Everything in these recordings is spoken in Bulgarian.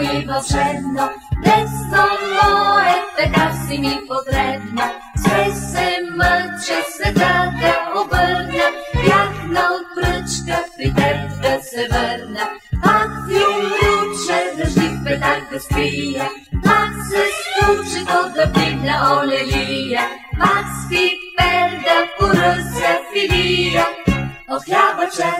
ясно и вълшебно, детство мое, така си ми потребно. Все се мъча светата обърна, бягна от пръчка, при теб да се върна. Пак ви умруча, дъжди в петак да скрия, пак се скучи да бигна олелия, пак с пипер да поръся филия от хлябача.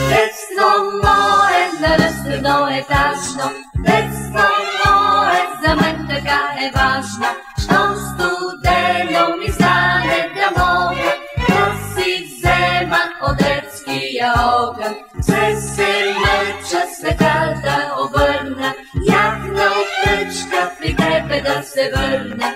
Детство мое, наръстено етажно, детство мое, за мен така е важно. Щом студено ми стане да мога да си взема от детския огън. Все се мъча света да обърна, яхна от пръчка при тебе да се върна.